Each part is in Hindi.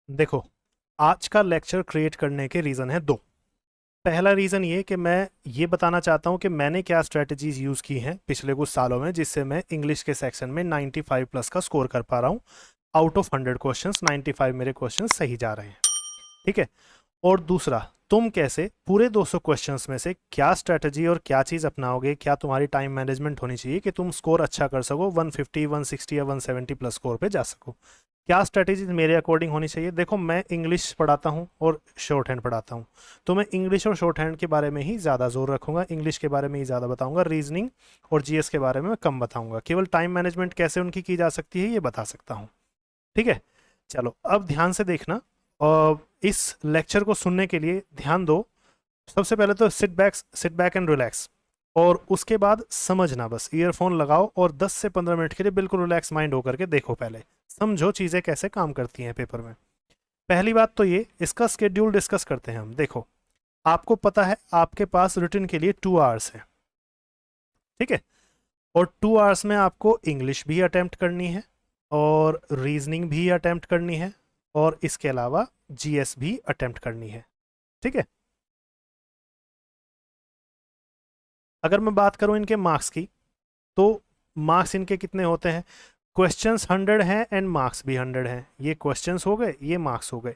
देखो, आज का लेक्चर क्रिएट करने के रीज़न है दो। पहला रीज़न ये कि मैं ये बताना चाहता हूँ कि मैंने क्या स्ट्रेटजीज यूज़ की हैं पिछले कुछ सालों में, जिससे मैं इंग्लिश के सेक्शन में 95 प्लस का स्कोर कर पा रहा हूँ। आउट ऑफ 100 क्वेश्चंस 95 मेरे क्वेश्चंस सही जा रहे हैं। ठीक है। और दूसरा, तुम कैसे पूरे 200 क्वेश्चंस में से क्या स्ट्रेटजी और क्या चीज़ अपनाओगे, क्या तुम्हारी टाइम मैनेजमेंट होनी चाहिए कि तुम स्कोर अच्छा कर सको, 150 160 या 170 प्लस स्कोर पे जा सको। क्या स्ट्रेटजी मेरे अकॉर्डिंग होनी चाहिए? देखो, मैं इंग्लिश पढ़ाता हूँ और शॉर्ट हैंड पढ़ाता हूँ, तो मैं इंग्लिश और शॉर्ट हैंड के बारे में ही ज़्यादा जोर रखूंगा, इंग्लिश के बारे में ही ज़्यादा बताऊंगा, रीजनिंग और जीएस के बारे में मैं कम बताऊंगा। केवल टाइम मैनेजमेंट कैसे उनकी की जा सकती है ये बता सकता हूँ। ठीक है। चलो अब ध्यान से देखना और इस लेक्चर को सुनने के लिए ध्यान दो। सबसे पहले तो सिट बैक एंड रिलैक्स, और उसके बाद समझना, बस ईयरफोन लगाओ और 10 से 15 मिनट के लिए बिल्कुल रिलैक्स माइंड होकर के देखो, पहले समझो चीज़ें कैसे काम करती हैं पेपर में। पहली बात तो ये, इसका स्केड्यूल डिस्कस करते हैं हम। देखो, आपको पता है आपके पास रिटन के लिए 2 आवर्स है। ठीक है। और 2 आवर्स में आपको इंग्लिश भी अटेम्प्ट करनी है और रीजनिंग भी अटेम्प्ट करनी है और इसके अलावा जीएस भी अटेम्प्ट करनी है। ठीक है। अगर मैं बात करूं इनके मार्क्स की, तो मार्क्स इनके कितने होते हैं? क्वेश्चंस 100 हैं एंड मार्क्स भी 100 हैं। ये क्वेश्चंस हो गए, ये मार्क्स हो गए।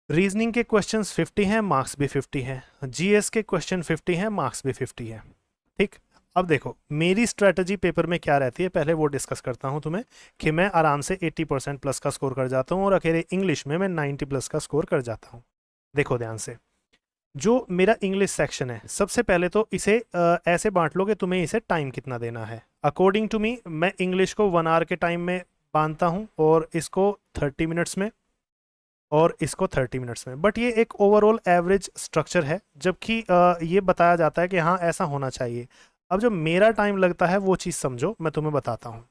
रीजनिंग के क्वेश्चंस 50 हैं, मार्क्स भी 50 हैं। जीएस के क्वेश्चन 50 हैं, मार्क्स भी 50 हैं। ठीक। अब देखो मेरी स्ट्रेटजी पेपर में क्या रहती है, पहले वो डिस्कस करता हूं तुम्हें, कि मैं आराम से 80% प्लस का स्कोर कर जाता हूं और अकेले इंग्लिश में मैं 90 प्लस का स्कोर कर जाता हूं। देखो ध्यान से, जो मेरा इंग्लिश सेक्शन है, सबसे पहले तो इसे ऐसे बांट लो कि तुम्हें इसे टाइम कितना देना है। अकॉर्डिंग टू मी, मैं इंग्लिश को 1 आवर के टाइम में बांधता हूँ और इसको 30 मिनट्स में और इसको 30 मिनट्स में। बट ये एक ओवरऑल एवरेज स्ट्रक्चर है, जबकि ये बताया जाता है कि हाँ ऐसा होना चाहिए। अब जो मेरा टाइम लगता है वो चीज़ समझो, मैं तुम्हें बताता हूँ।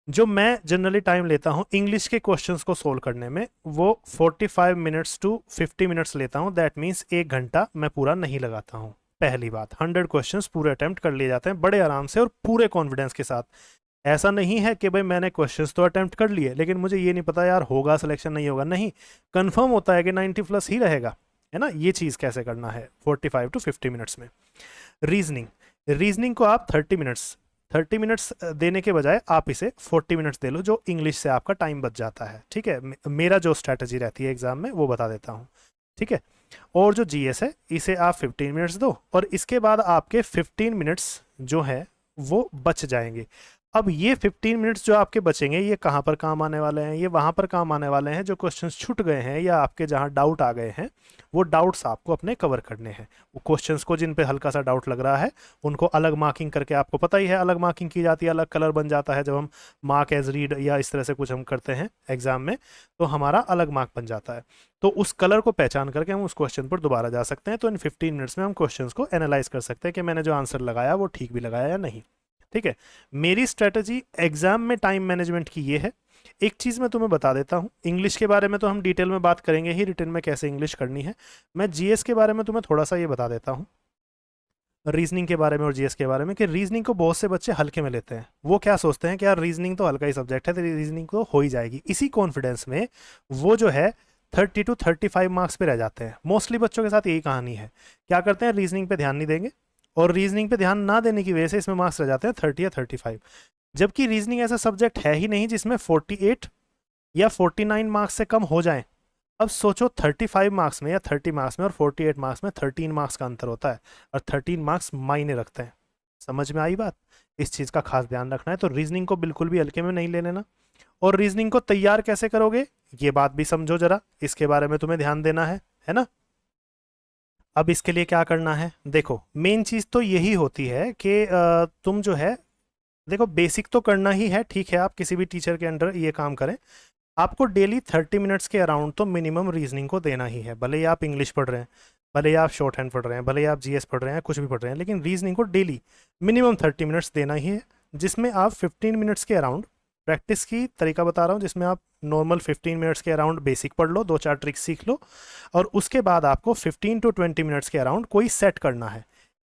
जो मैं जनरली टाइम लेता हूँ इंग्लिश के क्वेश्चंस को सोल्व करने में, वो 45 मिनट्स टू 50 मिनट्स लेता हूँ। दैट मीन्स 1 घंटा मैं पूरा नहीं लगाता हूँ। पहली बात, 100 क्वेश्चंस पूरे अटेम्प्ट कर लिए जाते हैं बड़े आराम से और पूरे कॉन्फिडेंस के साथ। ऐसा नहीं है कि भाई मैंने क्वेश्चंस तो अटेम्प्ट कर लिए लेकिन मुझे ये नहीं पता यार होगा सिलेक्शन नहीं होगा, नहीं, कंफर्म होता है कि 90 प्लस ही रहेगा, है ना। ये चीज़ कैसे करना है 45 टू 50 मिनट्स में। रीजनिंग, रीजनिंग को आप 30 मिनट्स देने के बजाय आप इसे 40 मिनट्स दे लो, जो इंग्लिश से आपका टाइम बच जाता है। ठीक है। मेरा जो स्ट्रैटेजी रहती है एग्जाम में वो बता देता हूँ। ठीक है। और जो जीएस है इसे आप 15 मिनट्स दो और इसके बाद आपके 15 मिनट्स जो है वो बच जाएंगे। अब ये 15 मिनट्स जो आपके बचेंगे ये कहाँ पर काम आने वाले हैं? ये वहाँ पर काम आने वाले हैं जो क्वेश्चंस छूट गए हैं या आपके जहाँ डाउट आ गए हैं, वो डाउट्स आपको अपने कवर करने हैं। वो क्वेश्चंस को जिन पे हल्का सा डाउट लग रहा है उनको अलग मार्किंग करके, आपको पता ही है अलग मार्किंग की जाती है, अलग कलर बन जाता है जब हम मार्क एज रीड या इस तरह से कुछ हम करते हैं एग्जाम में, तो हमारा अलग मार्क बन जाता है। तो उस कलर को पहचान करके हम उस क्वेश्चन पर दोबारा जा सकते हैं। तो इन 15 मिनट्स में हम क्वेश्चंस को एनालाइज कर सकते हैं कि मैंने जो आंसर लगाया वो ठीक भी लगाया या नहीं। ठीक है। मेरी स्ट्रेटजी एग्जाम में टाइम मैनेजमेंट की ये है। एक चीज़ मैं तुम्हें बता देता हूँ, इंग्लिश के बारे में तो हम डिटेल में बात करेंगे ही, रिटन में कैसे इंग्लिश करनी है। मैं जीएस के बारे में तुम्हें थोड़ा सा ये बता देता हूँ, रीजनिंग के बारे में और जीएस के बारे में, कि रीजनिंग को बहुत से बच्चे हल्के में लेते हैं। वो क्या सोचते हैं कि यार रीजनिंग तो हल्का ही सब्जेक्ट है तो रीजनिंग तो हो ही जाएगी, इसी कॉन्फिडेंस में वो जो है 30 टू 35 मार्क्स पे रह जाते हैं। मोस्टली बच्चों के साथ यही कहानी है। क्या करते हैं, रीजनिंग पे ध्यान नहीं देंगे और रीजनिंग पे ध्यान ना देने की वजह से इसमें मार्क्स रह जाते हैं 30 या 35। जबकि रीजनिंग ऐसा सब्जेक्ट है ही नहीं जिसमें 48 या 49 मार्क्स से कम हो जाएं। अब सोचो 35 मार्क्स में या 30 मार्क्स में और 48 मार्क्स में 13 मार्क्स का अंतर होता है और 13 मार्क्स मायने रखते हैं। समझ में आई बात? इस चीज़ का खास ध्यान रखना है। तो रीजनिंग को बिल्कुल भी हल्के में नहीं ले लेना। और रीजनिंग को तैयार कैसे करोगे ये बात भी समझो जरा, इसके बारे में तुम्हें ध्यान देना है ना। अब इसके लिए क्या करना है, देखो मेन चीज़ तो यही होती है कि तुम जो है, देखो बेसिक तो करना ही है, ठीक है, आप किसी भी टीचर के अंडर ये काम करें। आपको डेली 30 मिनट्स के अराउंड तो मिनिमम रीजनिंग को देना ही है। भले ही आप इंग्लिश पढ़ रहे हैं, भले ही आप शॉर्ट हैंड पढ़ रहे हैं, भले ही आप जीएस पढ़ रहे हैं, कुछ भी पढ़ रहे हैं, लेकिन रीजनिंग को डेली मिनिमम 30 मिनट्स देना ही है, जिसमें आप 15 मिनट्स के अराउंड प्रैक्टिस की तरीका बता रहा हूँ, जिसमें आप नॉर्मल 15 मिनट्स के अराउंड बेसिक पढ़ लो, 2-4 ट्रिक्स सीख लो और उसके बाद आपको 15 टू 20 मिनट्स के अराउंड कोई सेट करना है।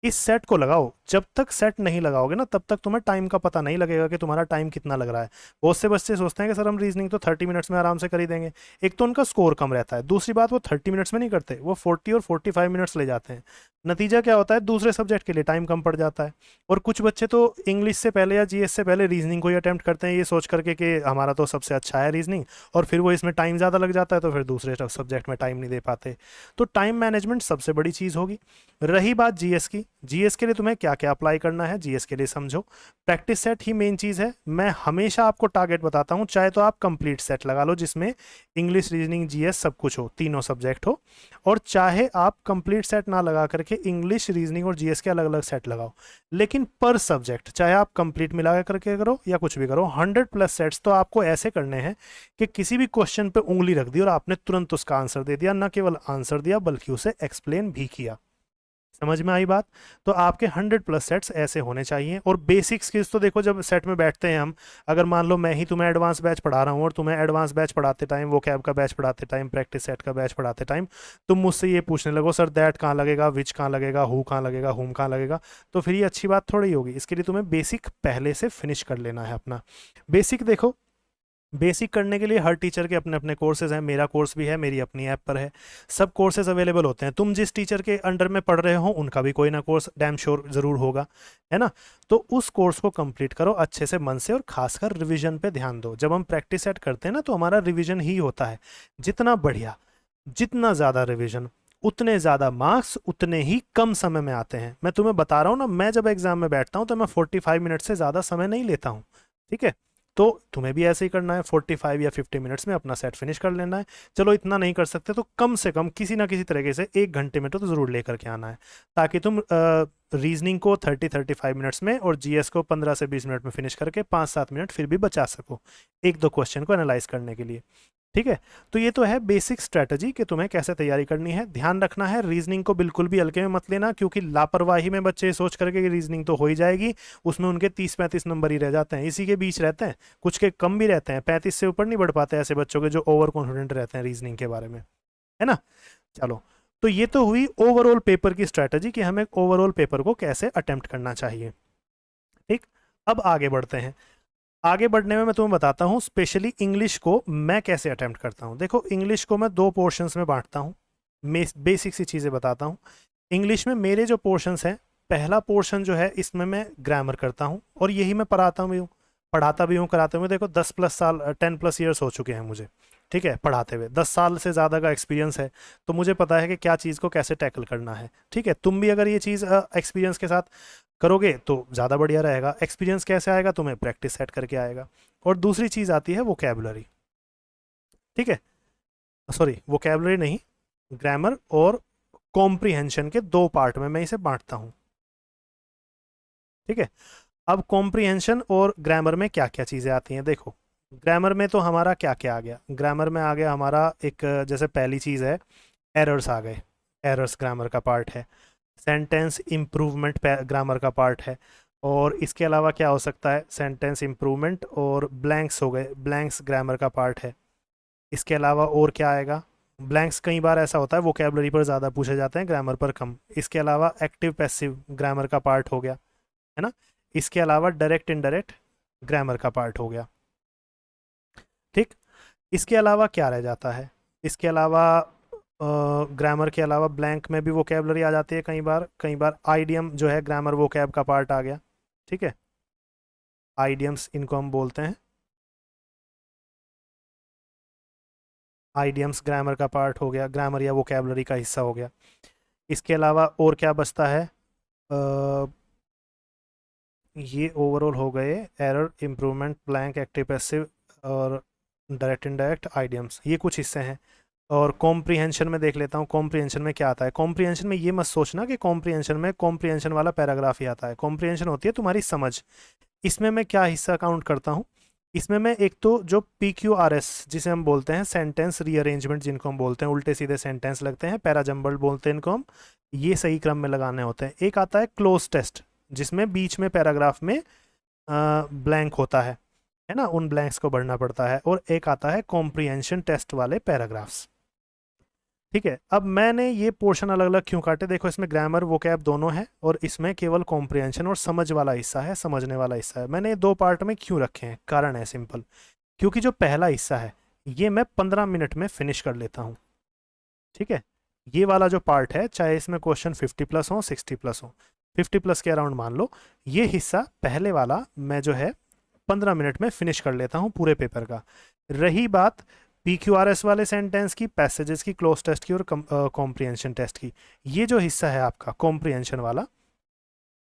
इस सेट को लगाओ। जब तक सेट नहीं लगाओगे ना तब तक तुम्हें टाइम का पता नहीं लगेगा कि तुम्हारा टाइम कितना लग रहा है। बहुत से बच्चे सोचते हैं कि सर हम रीजनिंग तो 30 मिनट्स में आराम से कर ही देंगे। एक तो उनका स्कोर कम रहता है, दूसरी बात वो 30 मिनट्स में नहीं करते, वो 40 और 45 मिनट्स ले जाते हैं। नतीजा क्या होता है, दूसरे सब्जेक्ट के लिए टाइम कम पड़ जाता है। और कुछ बच्चे तो इंग्लिश से पहले या जीएस से पहले रीजनिंग को ही अटेम्प्ट करते हैं ये सोच करके कि हमारा तो सबसे अच्छा है रीजनिंग, और फिर वो इसमें टाइम ज़्यादा लग जाता है तो फिर दूसरे सब्जेक्ट में टाइम नहीं दे पाते। तो टाइम मैनेजमेंट सबसे बड़ी चीज़ होगी। रही बात जीएस की, जीएस के लिए तुम्हें क्या क्या अप्लाई करना है जीएस के लिए समझो। प्रैक्टिस सेट ही मेन चीज़ है। मैं हमेशा आपको टारगेट बताता हूँ, चाहे तो आप कंप्लीट सेट लगा लो जिसमें इंग्लिश, रीजनिंग, जीएस सब कुछ हो, तीनों सब्जेक्ट हो, और चाहे आप कंप्लीट सेट ना लगा करके इंग्लिश, रीजनिंग और जीएस के अलग अलग सेट लगाओ। लेकिन पर सब्जेक्ट चाहे आप कंप्लीट मिला करके करो या कुछ भी करो, 100+ सेट्स तो आपको ऐसे करने हैं कि किसी भी क्वेश्चन पे उंगली रख दी और आपने तुरंत उसका आंसर दे दिया, न केवल आंसर दिया बल्कि उसे एक्सप्लेन भी किया। समझ में आई बात? तो आपके 100+ सेट्स ऐसे होने चाहिए। और बेसिक स्किल्स तो देखो, जब सेट में बैठते हैं हम, अगर मान लो मैं ही तुम्हें एडवांस बैच पढ़ा रहा हूँ और तुम्हें एडवांस बैच पढ़ाते टाइम, वो कैब का बैच पढ़ाते टाइम, प्रैक्टिस सेट का बैच पढ़ाते टाइम तुम मुझसे ये पूछने लगो सर दैट कहाँ लगेगा, विच कहाँ लगेगा, हु कहाँ लगेगा, हुम कहाँ लगेगा, तो फिर ये अच्छी बात थोड़ी होगी। इसके लिए तुम्हें बेसिक पहले से फिनिश कर लेना है अपना। बेसिक देखो, बेसिक करने के लिए हर टीचर के अपने अपने कोर्सेज हैं, मेरा कोर्स भी है, मेरी अपनी ऐप पर है, सब कोर्सेज अवेलेबल होते हैं। तुम जिस टीचर के अंडर में पढ़ रहे हो उनका भी कोई ना कोर्स डैम श्योर ज़रूर होगा, है ना? तो उस कोर्स को कंप्लीट करो अच्छे से, मन से, और खासकर रिवीजन पे ध्यान दो। जब हम प्रैक्टिस सेट करते हैं ना तो हमारा रिवीजन ही होता है। जितना बढ़िया, जितना ज़्यादा रिवीजन, उतने ज़्यादा मार्क्स उतने ही कम समय में आते हैं। मैं तुम्हें बता रहा हूँ ना, मैं जब एग्जाम में बैठता हूँ तो मैं 45 मिनट से ज़्यादा समय नहीं लेता हूँ, ठीक है? तो तुम्हें भी ऐसे ही करना है, 45 या 50 मिनट्स में अपना सेट फिनिश कर लेना है। चलो इतना नहीं कर सकते तो कम से कम किसी ना किसी तरीके से 1 घंटे में तो ज़रूर लेकर के आना है, ताकि तुम रीजनिंग को 30-35 मिनट्स में और जीएस को 15 से 20 मिनट में फिनिश करके 5-7 मिनट फिर भी बचा सको एक दो क्वेश्चन को एनालाइज करने के लिए, ठीक है? तो ये तो है बेसिक स्ट्रेटजी कि तुम्हें कैसे तैयारी करनी है। ध्यान रखना है रीजनिंग को बिल्कुल भी हल्के में मत लेना, क्योंकि लापरवाही में बच्चे सोच करके कि रीजनिंग तो हो ही जाएगी, उसमें उनके 30-35 नंबर ही रह जाते हैं, इसी के बीच रहते हैं, कुछ के कम भी रहते हैं, 35 से ऊपर नहीं बढ़ पाते ऐसे बच्चों के जो ओवर कॉन्फिडेंट रहते हैं रीजनिंग के बारे में, है ना? चलो, तो ये तो हुई ओवरऑल पेपर की स्ट्रैटेजी कि हमें ओवरऑल पेपर को कैसे अटेम्प्ट करना चाहिए, ठीक? अब आगे बढ़ते हैं। आगे बढ़ने में मैं तुम्हें बताता हूँ स्पेशली इंग्लिश को मैं कैसे अटेम्प्ट करता हूँ। देखो, इंग्लिश को मैं 2 पोर्शंस में बांटता हूँ, बेसिक सी चीज़ें बताता हूँ। इंग्लिश में मेरे जो पोर्शंस हैं, पहला पोर्शन जो है इसमें मैं ग्रामर करता हूँ, और यही मैं पढ़ाता भी हूँ, कराते हुए। देखो 10+ साल 10+ ईयर्स हो चुके हैं मुझे, ठीक है, पढ़ाते हुए 10 साल से ज़्यादा का एक्सपीरियंस है, तो मुझे पता है कि क्या चीज़ को कैसे टैकल करना है, ठीक है? तुम भी अगर ये चीज़ एक्सपीरियंस के साथ करोगे तो ज़्यादा बढ़िया रहेगा। एक्सपीरियंस कैसे आएगा? तुम्हें प्रैक्टिस सेट करके आएगा। और दूसरी चीज़ आती है वोकैबुलरी, ठीक है, सॉरी वोकैबुलरी नहीं, ग्रामर और कॉम्प्रीहेंशन के 2 पार्ट में मैं इसे बांटता हूँ, ठीक है? अब कॉम्प्रीहेंशन और ग्रामर में क्या क्या चीज़ें आती हैं देखो। ग्रामर में तो हमारा क्या क्या आ गया, ग्रामर में आ गया हमारा एक, जैसे पहली चीज़ है एरर्स आ गए, एरर्स ग्रामर का पार्ट है। सेंटेंस इम्प्रूवमेंट ग्रामर का पार्ट है। और इसके अलावा क्या हो सकता है, सेंटेंस इम्प्रूवमेंट और ब्लैंक्स हो गए, ब्लैंक्स ग्रामर का पार्ट है। इसके अलावा और क्या आएगा, ब्लैंक्स कई बार ऐसा होता है वोकैबुलरी पर ज़्यादा पूछे जाते हैं, ग्रामर पर कम। इसके अलावा एक्टिव पैसिव ग्रामर का पार्ट हो गया, है ना? इसके अलावा डायरेक्ट इनडायरेक्ट ग्रामर का पार्ट हो गया, ठीक? इसके अलावा क्या रह जाता है, इसके अलावा ग्रामर के अलावा ब्लैंक में भी वोकैबुलरी आ जाती है कई बार आइडियम जो है ग्रामर वोकैब का पार्ट आ गया, ठीक है? आइडियम्स इनको हम बोलते हैं, आइडियम्स ग्रामर का पार्ट हो गया, ग्रामर या वोकैबुलरी का हिस्सा हो गया। इसके अलावा और क्या बचता है, ये ओवरऑल हो गए error, improvement, blank, active passive और डायरेक्ट इनडायरेक्ट आइडियम्स, ये कुछ हिस्से हैं। और कॉम्प्रीहेंशन में देख लेता हूँ, कॉम्प्रीहेंशन में क्या आता है। कॉम्प्रीहेंशन में ये मत सोचना कि कॉम्प्रीहेंशन में कॉम्प्रीहेंशन वाला पैराग्राफ ही आता है, कॉम्प्रीहेंशन होती है तुम्हारी समझ। इसमें मैं क्या हिस्सा काउंट करता हूँ, इसमें मैं एक तो जो PQRS जिसे हम बोलते हैं, सेंटेंस रीअरेंजमेंट जिनको हम बोलते हैं, उल्टे सीधे सेंटेंस लगते हैं, पैराजम्बल्ड बोलते हैं इनको हम, ये सही क्रम में लगाने होते हैं। एक आता है क्लोज टेस्ट, जिसमें बीच में पैराग्राफ में ब्लैंक होता है ना, उन ब्लैंक्स को भरना पड़ता है। और एक आता है कॉम्प्रीहेंशन टेस्ट वाले पैराग्राफ्स। ठीक है, अब मैंने ये पोर्शन अलग अलग क्यों काटे, देखो इसमें ग्रामर वोकैब दोनों है और इसमें केवल कॉम्प्रिहेंशन और समझ वाला हिस्सा है, समझने वाला हिस्सा है। मैंने ये दो पार्ट में क्यों रखे हैं, कारण है सिंपल, क्योंकि जो पहला हिस्सा है ये मैं 15 मिनट में फिनिश कर लेता हूँ। ठीक है, ये वाला जो पार्ट है, चाहे इसमें क्वेश्चन 50+ हो 60+ हो, 50+ के अराउंड मान लो, ये हिस्सा पहले वाला मैं जो है 15 मिनट में फिनिश कर लेता हूँ पूरे पेपर का। रही बात PQRS वाले सेंटेंस की, पैसेजेस की, क्लोज टेस्ट की और कॉम्प्रिहेंशन टेस्ट की, ये जो हिस्सा है आपका कॉम्प्रिहेंशन वाला,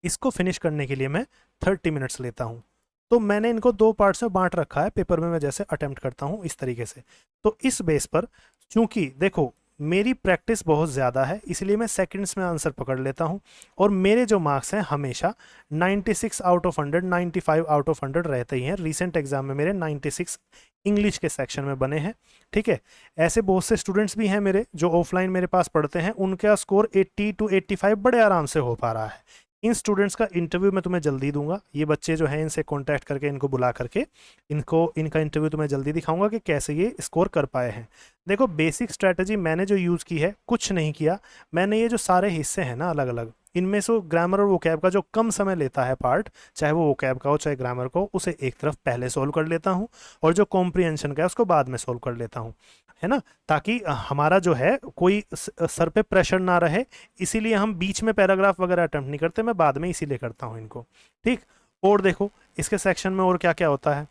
इसको फिनिश करने के लिए मैं 30 मिनट्स लेता हूँ। तो मैंने इनको दो पार्ट्स में बांट रखा है, पेपर में मैं जैसे अटेम्प्ट करता हूँ इस तरीके से। तो इस बेस पर चूंकि देखो मेरी प्रैक्टिस बहुत ज़्यादा है, इसलिए मैं सेकंड्स में आंसर पकड़ लेता हूँ, और मेरे जो मार्क्स हैं हमेशा 96 आउट ऑफ 100, 95 आउट ऑफ 100 रहते ही हैं। रिसेंट एग्जाम में मेरे 96 इंग्लिश के सेक्शन में बने हैं। ठीक है, ऐसे बहुत से स्टूडेंट्स भी हैं मेरे जो ऑफलाइन मेरे पास पढ़ते हैं, उनका स्कोर 80 to 85 बड़े आराम से हो पा रहा है। इन स्टूडेंट्स का इंटरव्यू मैं तुम्हें जल्दी दूंगा, ये बच्चे जो हैं इनसे कांटेक्ट करके इनको बुला करके इनका इंटरव्यू तुम्हें जल्दी दिखाऊंगा कि कैसे ये स्कोर कर पाए हैं। देखो बेसिक स्ट्रैटेजी मैंने जो यूज़ की है, कुछ नहीं किया मैंने, ये जो सारे हिस्से हैं ना अलग अलग, इनमें से ग्रामर और वोकैब का जो कम समय लेता है पार्ट, चाहे वो वोकैब का हो चाहे ग्रामर का हो, उसे एक तरफ पहले सोल्व कर लेता हूँ, और जो कॉम्प्रिहेंशन का है उसको बाद में सोल्व कर लेता हूँ, है ना, ताकि हमारा जो है कोई सर पे प्रेशर ना रहे। इसीलिए हम बीच में पैराग्राफ वगैरह अटेम्प्ट नहीं करते, मैं बाद में इसीलिए करता हूँ इनको। ठीक, और देखो इसके सेक्शन में और क्या क्या होता है,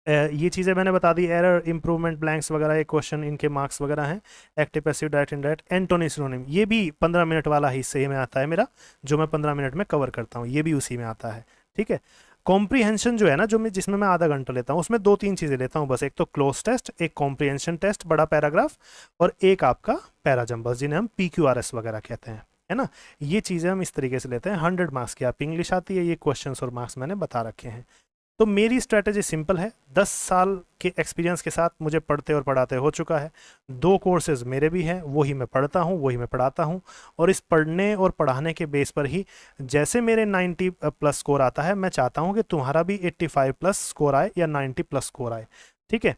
ये चीज़ें मैंने बता दी, एरर, इंप्रूवमेंट, ब्लैंक्स वगैरह, ये क्वेश्चन इनके मार्क्स वगैरह हैं। Active, passive, direct, indirect, antonym, synonym, ये भी 15 मिनट वाला हिस्से में आता है मेरा, जो मैं 15 मिनट में कवर करता हूँ, ये भी उसी में आता है। ठीक है, कॉम्प्रीहेंशन जो है ना, जो मैं जिसमें मैं आधा घंटा लेता हूँ, उसमें दो तीन चीज़ें लेता हूँ बस, एक तो क्लोज टेस्ट, एक कॉम्प्रीहेंशन टेस्ट बड़ा पैराग्राफ, और एक आपका पैरा जंबल्स जिन्हें हम PQRS वगैरह कहते हैं, है ना। ये चीज़ें हम इस तरीके से लेते हैं। 100 मार्क्स की आपकी इंग्लिश आती है, ये क्वेश्चंस और मार्क्स मैंने बता रखे हैं। तो मेरी स्ट्रैटेजी सिंपल है, 10 साल के एक्सपीरियंस के साथ मुझे पढ़ते और पढ़ाते हो चुका है, 2 कोर्सेज मेरे भी हैं, वही मैं पढ़ता हूँ वही मैं पढ़ाता हूँ, और इस पढ़ने और पढ़ाने के बेस पर ही जैसे मेरे 90+ स्कोर आता है, मैं चाहता हूँ कि तुम्हारा भी 85+ स्कोर आए या 90+ स्कोर आए। ठीक है,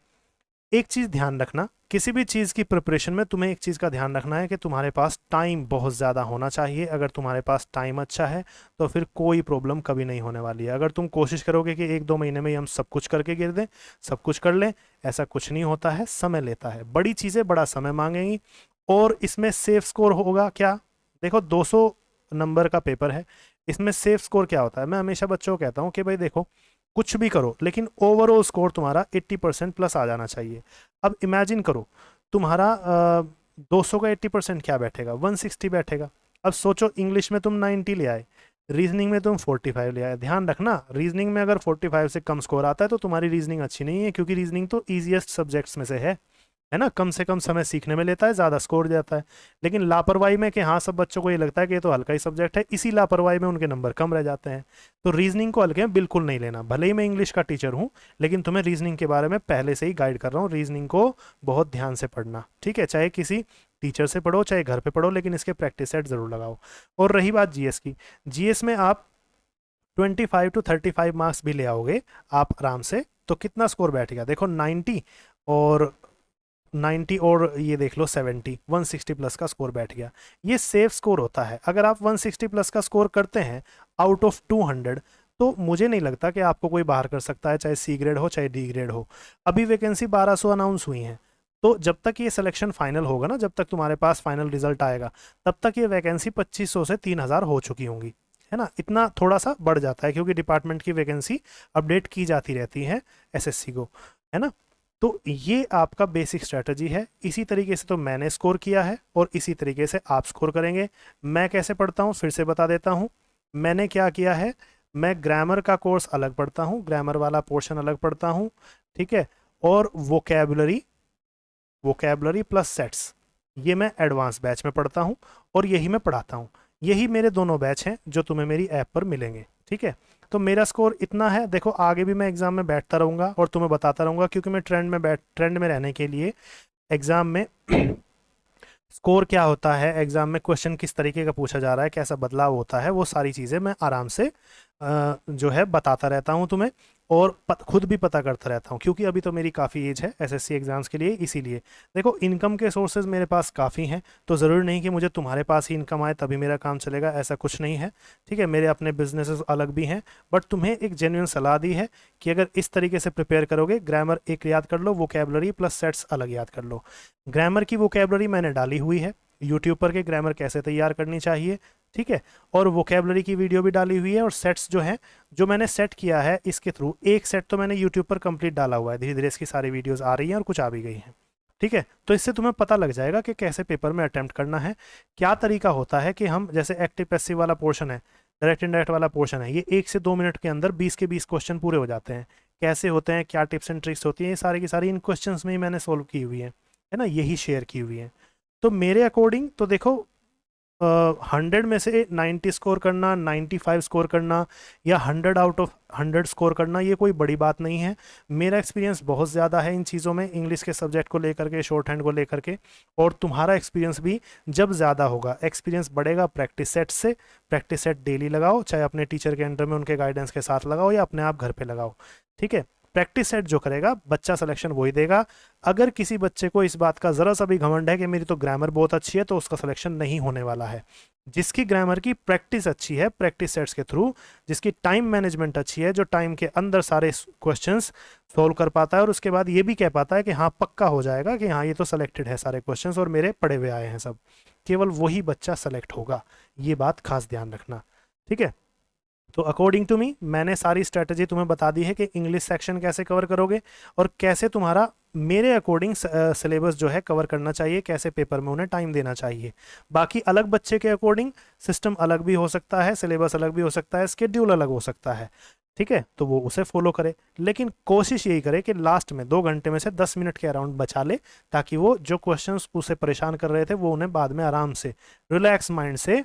एक चीज़ ध्यान रखना, किसी भी चीज़ की प्रिपरेशन में तुम्हें एक चीज़ का ध्यान रखना है कि तुम्हारे पास टाइम बहुत ज़्यादा होना चाहिए। अगर तुम्हारे पास टाइम अच्छा है तो फिर कोई प्रॉब्लम कभी नहीं होने वाली है। अगर तुम कोशिश करोगे कि 1-2 महीने में ही हम सब कुछ करके गिर दें, सब कुछ कर लें, ऐसा कुछ नहीं होता है, समय लेता है, बड़ी चीज़ें बड़ा समय मांगेंगी। और इसमें सेफ स्कोर होगा क्या, देखो 200 नंबर का पेपर है, इसमें सेफ स्कोर क्या होता है, मैं हमेशा बच्चों को कहता हूँ कि भाई देखो कुछ भी करो लेकिन ओवरऑल स्कोर तुम्हारा 80% प्लस आ जाना चाहिए। अब इमेजिन करो तुम्हारा 200 का 80% क्या बैठेगा, 160 बैठेगा। अब सोचो इंग्लिश में तुम 90 ले आए, रीजनिंग में तुम 45 ले आए। ध्यान रखना, रीजनिंग में अगर 45 से कम स्कोर आता है तो तुम्हारी रीजनिंग अच्छी नहीं है, क्योंकि रीजनिंग तो ईजिएस्ट सब्जेक्ट्स में से है ना, कम से कम समय सीखने में लेता है, ज़्यादा स्कोर देता है। लेकिन लापरवाही में कि हाँ सब बच्चों को ये लगता है कि ये तो हल्का ही सब्जेक्ट है, इसी लापरवाही में उनके नंबर कम रह जाते हैं। तो रीजनिंग को हल्के में बिल्कुल नहीं लेना। भले ही मैं इंग्लिश का टीचर हूँ, लेकिन तुम्हें रीजनिंग के बारे में पहले से ही गाइड कर रहा हूँ, रीजनिंग को बहुत ध्यान से पढ़ना। ठीक है, चाहे किसी टीचर से पढ़ो चाहे घर पे पढ़ो, लेकिन इसके प्रैक्टिस सेट जरूर लगाओ। और रही बात जीएस की, जीएस में आप 25 to 35 मार्क्स भी ले आओगे आप आराम से, तो कितना स्कोर बैठेगा, देखो 90 और ये देख लो 70, 160+ का स्कोर बैठ गया। ये सेफ स्कोर होता है। अगर आप 160+ का स्कोर करते हैं आउट ऑफ 200, तो मुझे नहीं लगता कि आपको कोई बाहर कर सकता है, चाहे C ग्रेड हो चाहे D ग्रेड हो। अभी वैकेंसी 1200 अनाउंस हुई हैं, तो जब तक ये सिलेक्शन फाइनल होगा ना, जब तक तुम्हारे पास फाइनल रिजल्ट आएगा, तब तक ये वैकेंसी 2500 से 3000 हो चुकी होंगी, है ना। इतना थोड़ा सा बढ़ जाता है क्योंकि डिपार्टमेंट की वैकेंसी अपडेट की जाती रहती है SSC को, है ना। तो ये आपका बेसिक स्ट्रैटेजी है। इसी तरीके से तो मैंने स्कोर किया है और इसी तरीके से आप स्कोर करेंगे। मैं कैसे पढ़ता हूँ फिर से बता देता हूँ। मैंने क्या किया है, मैं ग्रामर का कोर्स अलग पढ़ता हूँ, ग्रामर वाला पोर्शन अलग पढ़ता हूँ, ठीक है, और वोकैबुलरी प्लस सेट्स ये मैं एडवांस बैच में पढ़ता हूँ और यही मैं पढ़ाता हूँ। यही मेरे दोनों बैच हैं जो तुम्हें मेरी ऐप पर मिलेंगे, ठीक है। तो मेरा स्कोर इतना है। देखो आगे भी मैं एग्ज़ाम में बैठता रहूँगा और तुम्हें बताता रहूँगा, क्योंकि मैं ट्रेंड में रहने के लिए एग्ज़ाम में स्कोर क्या होता है, एग्ज़ाम में क्वेश्चन किस तरीके का पूछा जा रहा है, कैसा बदलाव होता है, वो सारी चीज़ें मैं आराम से जो है बताता रहता हूँ तुम्हें, और खुद भी पता करता रहता हूँ, क्योंकि अभी तो मेरी काफ़ी एज है एसएससी एग्ज़ाम्स के लिए। इसीलिए देखो, इनकम के सोर्सेज मेरे पास काफ़ी हैं, तो ज़रूरी नहीं कि मुझे तुम्हारे पास ही इनकम आए तभी मेरा काम चलेगा, ऐसा कुछ नहीं है। ठीक है, मेरे अपने बिजनेसेस अलग भी हैं, बट तुम्हें एक जेन्युइन सलाह दी है कि अगर इस तरीके से प्रिपेयर करोगे, ग्रामर एक याद कर लो, वोकेबलरी प्लस सेट्स अलग याद कर लो। ग्रामर की वोकेबलरी मैंने डाली हुई है यूट्यूब पर के, ग्रामर कैसे तैयार करनी चाहिए, ठीक है, और वोकेबलरी की वीडियो भी डाली हुई है। और सेट्स जो हैं, जो मैंने सेट किया है इसके थ्रू, एक सेट तो मैंने यूट्यूब पर कंप्लीट डाला हुआ है, धीरे धीरे इसकी सारी वीडियोस आ रही हैं और कुछ आ भी गई हैं। ठीक है, तो इससे तुम्हें पता लग जाएगा कि कैसे पेपर में अटेम्प्ट करना है। क्या तरीका होता है कि हम, जैसे एक्टिव पैसिव वाला पोर्शन है, डायरेक्ट इनडायरेक्ट वाला पोर्शन है, ये 1 से 2 मिनट के अंदर 20 के 20 क्वेश्चन पूरे हो जाते हैं। कैसे होते हैं, क्या टिप्स एंड ट्रिक्स होती हैं, ये सारी की सारी इन क्वेश्चंस में ही मैंने सोल्व की हुई है ना, यही शेयर की हुई है। तो मेरे अकॉर्डिंग तो देखो, 100 में से 90 स्कोर करना, 95 स्कोर करना, या 100 आउट ऑफ 100 स्कोर करना, ये कोई बड़ी बात नहीं है। मेरा एक्सपीरियंस बहुत ज़्यादा है इन चीज़ों में, इंग्लिश के सब्जेक्ट को लेकर के, शॉर्ट हैंड को लेकर के, और तुम्हारा एक्सपीरियंस भी जब ज़्यादा होगा, एक्सपीरियंस बढ़ेगा प्रैक्टिस सेट से। प्रैक्टिस सेट डेली लगाओ, चाहे अपने टीचर के अंडर में उनके गाइडेंस के साथ लगाओ, या अपने आप घर पर लगाओ। ठीक है, प्रैक्टिस सेट जो करेगा बच्चा, सिलेक्शन वही देगा। अगर किसी बच्चे को इस बात का ज़रा सा भी घमंड है कि मेरी तो ग्रामर बहुत अच्छी है, तो उसका सिलेक्शन नहीं होने वाला है। जिसकी ग्रामर की प्रैक्टिस अच्छी है प्रैक्टिस सेट्स के थ्रू, जिसकी टाइम मैनेजमेंट अच्छी है, जो टाइम के अंदर सारे क्वेश्चंस सोल्व कर पाता है, और उसके बाद ये भी कह पाता है कि हाँ पक्का हो जाएगा कि हाँ ये तो सेलेक्टेड है सारे क्वेश्चंस और मेरे पढ़े हुए आए हैं सब, केवल वही बच्चा सेलेक्ट होगा। ये बात खास ध्यान रखना। ठीक है, तो अकॉर्डिंग टू मी मैंने सारी स्ट्रेटजी तुम्हें बता दी है कि इंग्लिश सेक्शन कैसे कवर करोगे, और कैसे तुम्हारा मेरे अकॉर्डिंग सिलेबस जो है कवर करना चाहिए, कैसे पेपर में उन्हें टाइम देना चाहिए। बाकी अलग बच्चे के अकॉर्डिंग सिस्टम अलग भी हो सकता है, सिलेबस अलग भी हो सकता है, स्केड्यूल अलग हो सकता है। ठीक है, तो वो उसे फॉलो करे, लेकिन कोशिश यही करे कि लास्ट में 2 घंटे में से 10 मिनट के अराउंड बचा ले, ताकि वो जो क्वेश्चंस उसे परेशान कर रहे थे वो उन्हें बाद में आराम से रिलैक्स माइंड से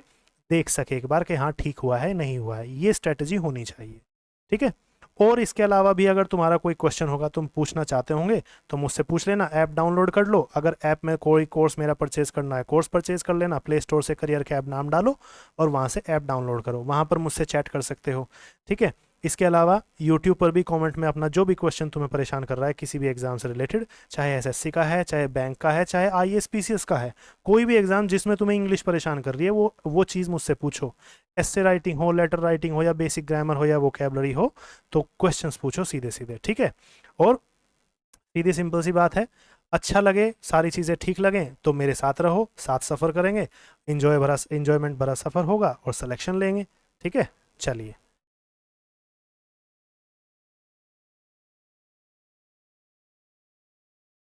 देख सके एक बार कि हाँ ठीक हुआ है नहीं हुआ है। ये स्ट्रेटजी होनी चाहिए। ठीक है, और इसके अलावा भी अगर तुम्हारा कोई क्वेश्चन होगा, तुम पूछना चाहते होंगे, तो मुझसे पूछ लेना। ऐप डाउनलोड कर लो, अगर ऐप में कोई कोर्स मेरा परचेज करना है, कोर्स परचेज कर लेना, प्ले स्टोर से करियर कैब नाम डालो और वहाँ से ऐप डाउनलोड करो, वहाँ पर मुझसे चैट कर सकते हो। ठीक है, इसके अलावा यूट्यूब पर भी कमेंट में अपना जो भी क्वेश्चन तुम्हें परेशान कर रहा है किसी भी एग्जाम से रिलेटेड, चाहे एसएससी का है, चाहे बैंक का है, चाहे आईएएस पीसीएस का है, कोई भी एग्जाम जिसमें तुम्हें इंग्लिश परेशान कर रही है, वो चीज़ मुझसे पूछो। एस्से राइटिंग हो, लेटर राइटिंग हो, या बेसिक ग्रामर हो, या वोकेबलरी हो, तो क्वेश्चंस पूछो सीधे सीधे। ठीक है, और सीधी सिंपल सी बात है, अच्छा लगे, सारी चीज़ें ठीक लगें, तो मेरे साथ रहो, साथ सफ़र करेंगे, इंजॉयमेंट भरा सफ़र होगा और सिलेक्शन लेंगे। ठीक है, चलिए।